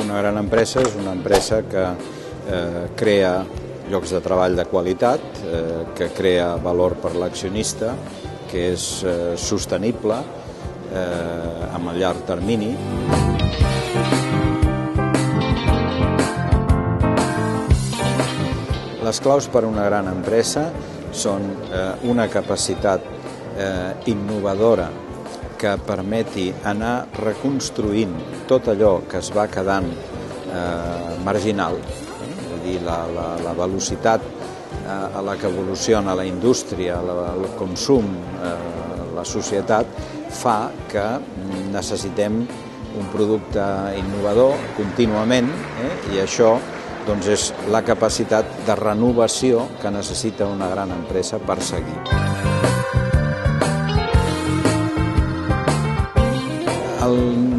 Una gran empresa és una empresa que crea llocs de treball de qualitat, que crea valor per l'accionista, que és sostenible amb el llarg termini. Les claus per a una gran empresa són una capacitat innovadora que permeti anar reconstruint tot allò que es va quedant marginal, és a dir, la velocitat a la que evoluciona la indústria, el consum, la societat, fa que necessitem un producte innovador contínuament, i això doncs, és la capacitat de renovació que necessita una gran empresa per seguir. El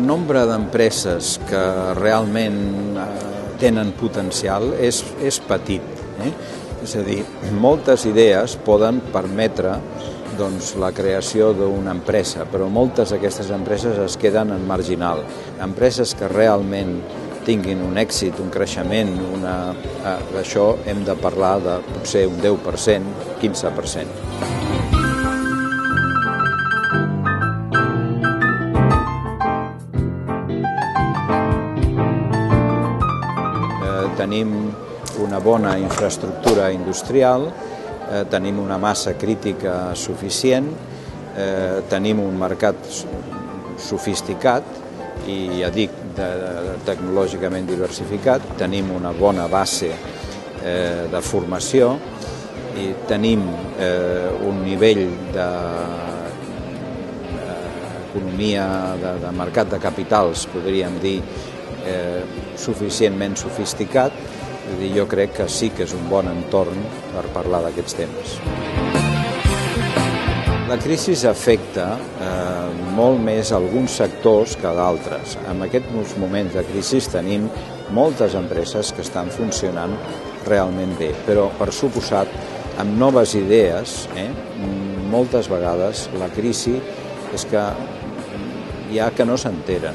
nombre d'empreses que realment tenen potencial és petit. És a dir, moltes idees poden permetre la creació d'una empresa, però moltes d'aquestes empreses es queden en marginal. Empreses que realment tinguin un èxit, un creixement, d'això hem de parlar de potser un 10%, 15%. Tenim una bona infraestructura industrial, tenim una massa crítica suficient, tenim un mercat sofisticat i, ja dic, tecnològicament diversificat, tenim una bona base de formació i tenim un nivell d'economia, de mercat de capitals, podríem dir, suficientment sofisticat. Jo crec que sí que és un bon entorn per parlar d'aquests temes. La crisi afecta molt més alguns sectors que d'altres. En aquests moments de crisi tenim moltes empreses que estan funcionant realment bé, però per suposat amb noves idees, moltes vegades la crisi és que hi ha que no s'enteren.